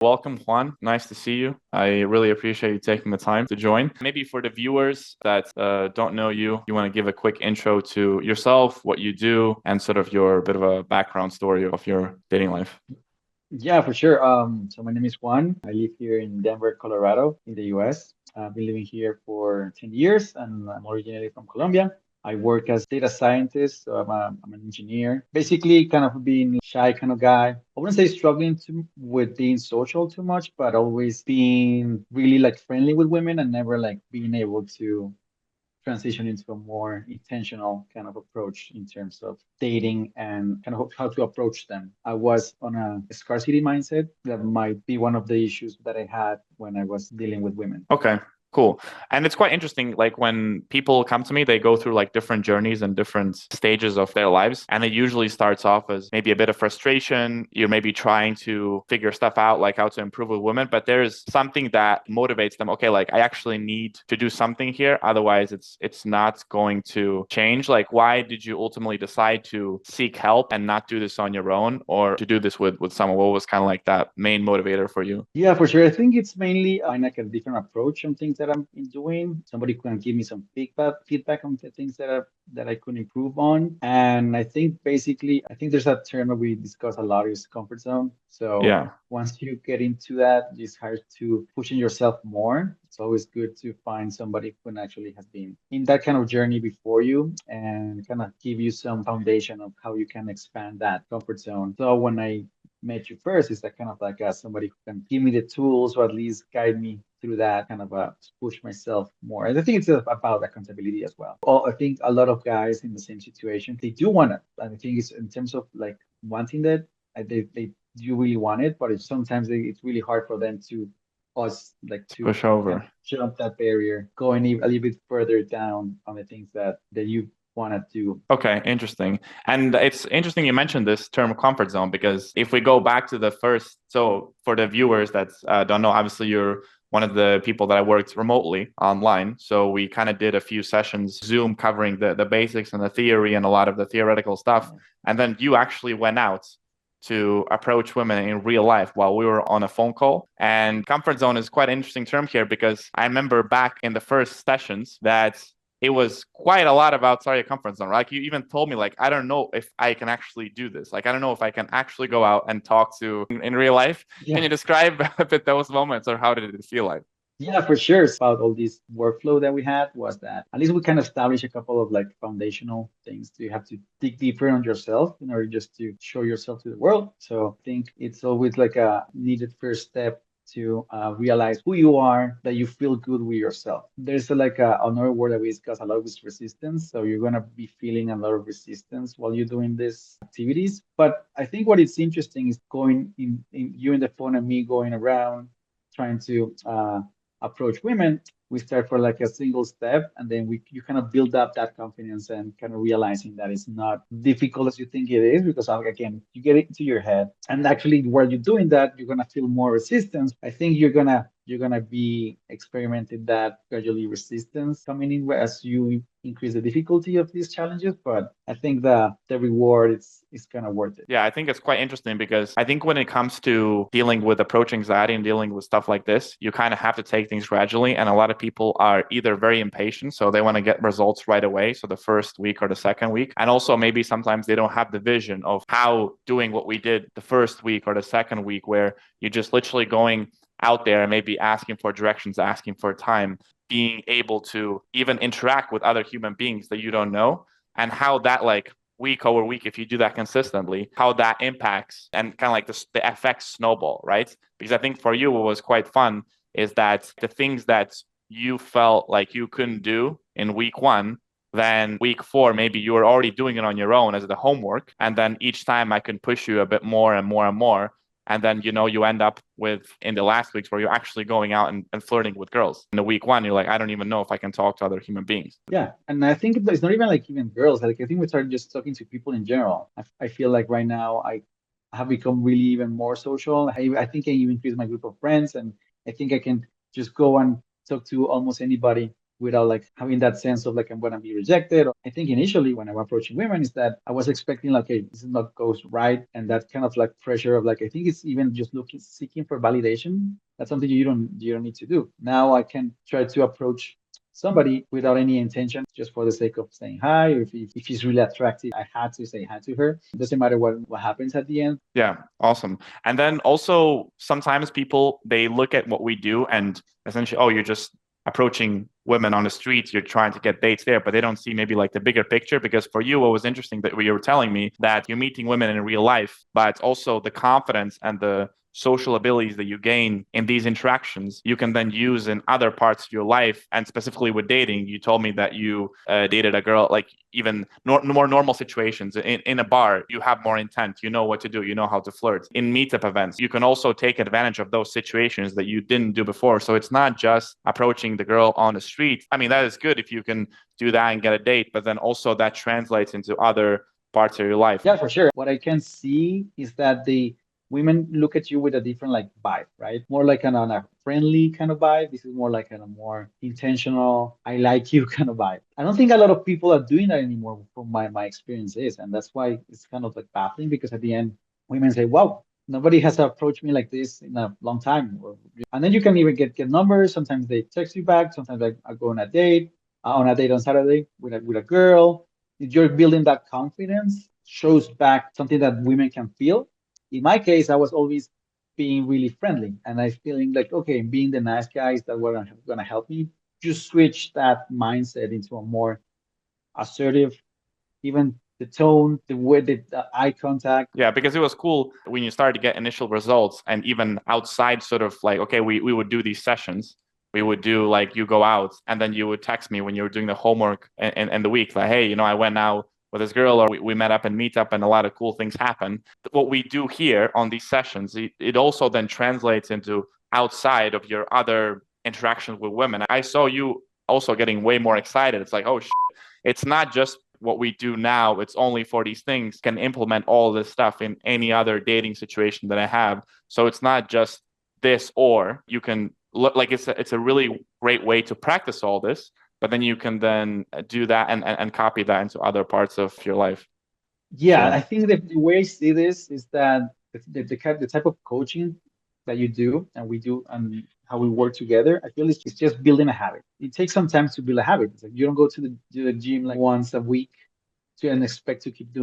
Welcome, Juan. Nice to see you. I really appreciate you taking the time to join. Maybe for the viewers that don't know you, you want to give a quick intro to yourself, what you do, and sort of your bit of a background story of your dating life. Yeah, for sure. So my name is Juan. I live here in Denver, Colorado, in the US. I've been living here for 10 years and I'm originally from Colombia. I work as data scientist, so I'm an engineer. Basically, kind of being shy kind of guy. I wouldn't say struggling with being social too much, but always being really like friendly with women and never like being able to transition into a more intentional kind of approach in terms of dating and kind of how to approach them. I was on a scarcity mindset that might be one of the issues that I had when I was dealing with women. Okay, cool. And it's quite interesting. Like when people come to me, they go through like different journeys and different stages of their lives. And it usually starts off as maybe a bit of frustration. You're maybe trying to figure stuff out, like how to improve with women, but there's something that motivates them. Okay, like I actually need to do something here. Otherwise, it's not going to change. Like, why did you ultimately decide to seek help and not do this on your own or to do this with someone? What was kind of like that main motivator for you? Yeah, for sure. I think it's mainly like a different approach on things that I'm doing. Somebody can give me some feedback on the things that I could improve on. And I think basically, I think there's a term that we discuss a lot is comfort zone. So Yeah. once you get into that, it's hard to pushing yourself more. It's always good to find somebody who actually has been in that kind of journey before you and kind of give you some foundation of how you can expand that comfort zone. So when I met you first is that kind of like somebody who can give me the tools or at least guide me through that kind of push myself more. And I think it's about accountability as well. I think a lot of guys in the same situation, they do want it. And I think it's in terms of like wanting that, they do really want it, but sometimes it's really hard for them to us like to Push kind of over. jump that barrier, going a little bit further down on the things that you want to do. Okay, interesting. And it's interesting you mentioned this term comfort zone because if we go back to the first, so for the viewers that don't know, obviously you're one of the people that I worked remotely online. So we kind of did a few sessions, Zoom covering the basics and the theory and a lot of the theoretical stuff. And then you actually went out to approach women in real life while we were on a phone call. And comfort zone is quite an interesting term here because I remember back in the first sessions that it was quite a lot about sorry comfort zone. Like you even told me, like, I don't know if I can actually do this. Like, I don't know if I can actually go out and talk to in real life. Can Yeah. you describe a bit those moments or how did it feel like? Yeah, for sure. About all this workflow that we had was that at least we can establish a couple of like foundational things. You have to dig deeper on yourself in order just to show yourself to the world. So I think it's always like a needed first step to realize who you are, that you feel good with yourself. There's another word that we discuss a lot is resistance. So you're gonna be feeling a lot of resistance while you're doing these activities. But I think what is interesting is going in you in the phone and me going around trying to approach women, we start for like a single step and then we you kind of build up that confidence and kind of realizing that it's not difficult as you think it is because again you get it into your head and actually while you're doing that you're gonna feel more resistance. I think you're gonna be experimenting that gradually resistance coming in as you increase the difficulty of these challenges, but I think the reward is kind of worth it. Yeah, I think it's quite interesting because I think when it comes to dealing with approach anxiety and dealing with stuff like this, you kind of have to take things gradually. And a lot of people are either very impatient, so they want to get results right away. So the first week or the second week. And also maybe sometimes they don't have the vision of how doing what we did the first week or the second week, where you're just literally going out there and maybe asking for directions, asking for time, being able to even interact with other human beings that you don't know, and how that like week over week, if you do that consistently, how that impacts and kind of like the effects snowball, right? Because I think for you, what was quite fun is that the things that you felt like you couldn't do in week one, then week four, maybe you were already doing it on your own as the homework. And then each time I can push you a bit more and more and more. And then, you end up with in the last weeks where you're actually going out and flirting with girls. In the week one, you're like, I don't even know if I can talk to other human beings. Yeah, and I think it's not even like even girls. Like I think we started just talking to people in general. I feel like right now I have become really even more social. I think I even increased my group of friends, and I think I can just go and talk to almost anybody without like having that sense of like I'm gonna be rejected. I think initially when I'm approaching women is that I was expecting like, hey, this is not goes right, and that kind of like pressure of like I think it's even just looking seeking for validation. That's something you don't need to do. Now I can try to approach somebody without any intention, just for the sake of saying hi. Or if she's really attractive, I had to say hi to her. It doesn't matter what happens at the end. Yeah, awesome. And then also sometimes people they look at what we do and essentially, oh, you're just approaching women on the streets, you're trying to get dates there, but they don't see maybe like the bigger picture. Because for you, what was interesting that you were telling me that you're meeting women in real life, but also the confidence and the social abilities that you gain in these interactions, you can then use in other parts of your life. And specifically with dating, you told me that you dated a girl, like even more normal situations in a bar, you have more intent, you know what to do, you know how to flirt. In meetup events, you can also take advantage of those situations that you didn't do before. So it's not just approaching the girl on the street. I mean, that is good if you can do that and get a date, but then also that translates into other parts of your life. Yeah, for sure. What I can see is that the women look at you with a different like vibe, right? More like on a friendly kind of vibe. This is more like a more intentional, I like you kind of vibe. I don't think a lot of people are doing that anymore from my experience is. And that's why it's kind of like baffling because at the end, women say, wow, nobody has approached me like this in a long time. And then you can even get numbers. Sometimes they text you back. Sometimes I go on a date on Saturday with a girl. You're building that confidence shows back something that women can feel. In my case, I was always being really friendly and I feeling like, okay, being the nice guys that were gonna help me. Just switch that mindset into a more assertive, even the tone, the way, the eye contact. Yeah, because it was cool when you started to get initial results and even outside sort of like, okay, we would do these sessions. We would do like you go out and then you would text me when you were doing the homework and the week, like, hey, I went out with this girl or we met up and meet up and a lot of cool things happen. What we do here on these sessions, it also then translates into outside of your other interactions with women. I saw you also getting way more excited. It's like, oh, it's not just what we do now, it's only for these things, can implement all this stuff in any other dating situation that I have. So it's not just this, or you can look like it's a really great way to practice all this, but then you can then do that and copy that into other parts of your life. Yeah, So I think that the way I see this is that the type of coaching that you do and we do and how we work together, I feel it's just building a habit. It takes some time to build a habit. It's like you don't go to the gym like once a week to and expect to keep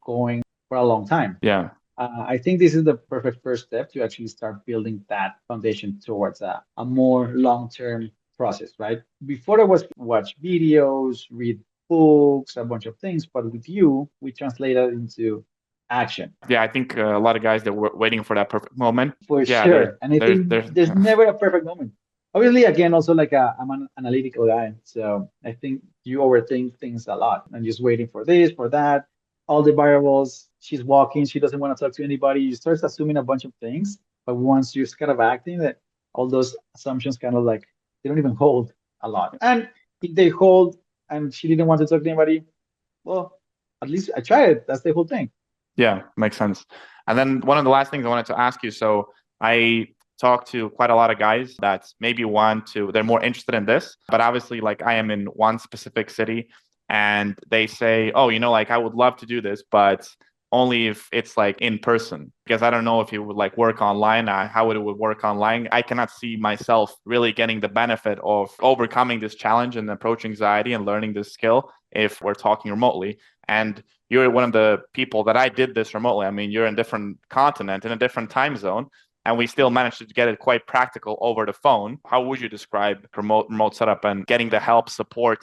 going for a long time. yeah. I think this is the perfect first step to actually start building that foundation towards a more long-term process, right? Before I was watch videos, read books, a bunch of things, but with you, we translate that into action Yeah, I think a lot of guys that were waiting for that perfect moment. for Yeah, sure. And I think there's there's never a perfect moment. Obviously, again, also like I'm an analytical guy, so I think you overthink things a lot and just waiting for this, for that, all the variables. She's walking, she doesn't want to talk to anybody. You start assuming a bunch of things, but once you're kind of acting, that all those assumptions kind of like they don't even hold a lot. And if they hold and she didn't want to talk to anybody, well, at least I tried it. That's the whole thing. Yeah, makes sense. And then one of the last things I wanted to ask you, so I talk to quite a lot of guys that maybe they're more interested in this, but obviously like I am in one specific city and they say, oh, like I would love to do this, but only if it's like in person, because I don't know if it would like work online, how it would work online. I cannot see myself really getting the benefit of overcoming this challenge and approach anxiety and learning this skill if we're talking remotely. And you're one of the people that I did this remotely. I mean, you're in a different continent, in a different time zone, and we still managed to get it quite practical over the phone. How would you describe remote setup and getting the help, support,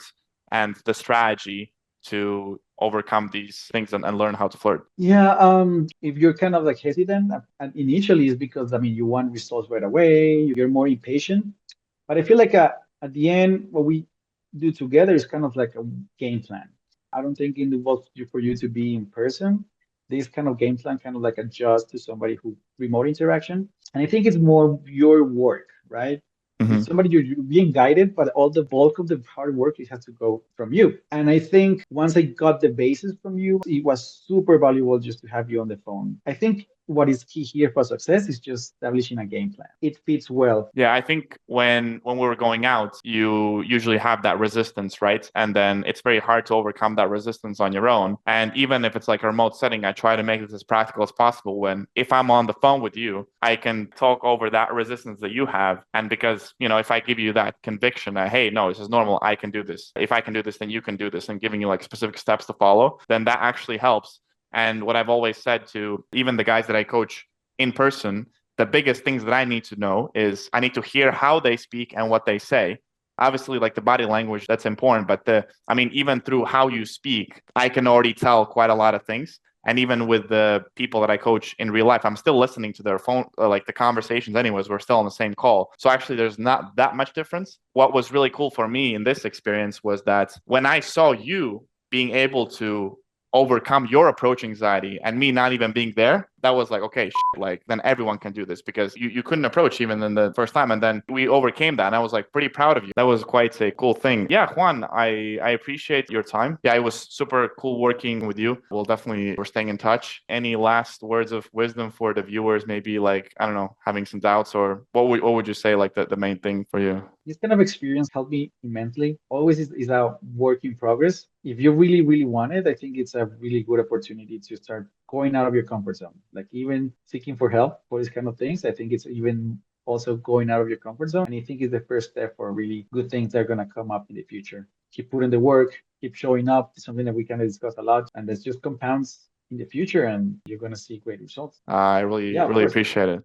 and the strategy to overcome these things and learn how to flirt? Yeah, if you're kind of like hesitant, and initially it's because I mean you want results right away, you're more impatient. But I feel like at the end, what we do together is kind of like a game plan. I don't think it involves you for you to be in person. This kind of game plan kind of like adjust to somebody who remote interaction. And I think it's more your work, right? With Hmm. somebody you're being guided, but all the bulk of the hard work it has to go from you. And I think once I got the basis from you, it was super valuable just to have you on the phone. I think what is key here for success is just establishing a game plan. It fits well. Yeah, I think when we were going out, you usually have that resistance, right? And then it's very hard to overcome that resistance on your own. And even if it's like a remote setting, I try to make this as practical as possible. When if I'm on the phone with you, I can talk over that resistance that you have. And because, if I give you that conviction that, hey, no, this is normal, I can do this. If I can do this, then you can do this, and giving you like specific steps to follow, then that actually helps. And what I've always said to even the guys that I coach in person, the biggest things that I need to know is I need to hear how they speak and what they say. Obviously, like the body language, that's important. But even through how you speak, I can already tell quite a lot of things. And even with the people that I coach in real life, I'm still listening to their phone, like the conversations anyways, we're still on the same call. So actually, there's not that much difference. What was really cool for me in this experience was that when I saw you being able to overcome your approach anxiety and me not even being there, that was like, okay, like then everyone can do this, because you couldn't approach even in the first time. And then we overcame that. And I was like pretty proud of you. That was quite a cool thing. Yeah, Juan, I appreciate your time. Yeah, it was super cool working with you. We're staying in touch. Any last words of wisdom for the viewers? Maybe like, I don't know, having some doubts, or what would you say like the main thing for you? This kind of experience helped me immensely. Always is a work in progress. If you really, really want it, I think it's a really good opportunity to start going out of your comfort zone. Like even seeking for help for these kind of things, I think it's even also going out of your comfort zone. And I think it's the first step for really good things that are going to come up in the future. Keep putting the work, keep showing up. It's something that we kind of discuss a lot, and that's just compounds in the future, and you're going to see great results. I really, Yeah, of really course. appreciate it.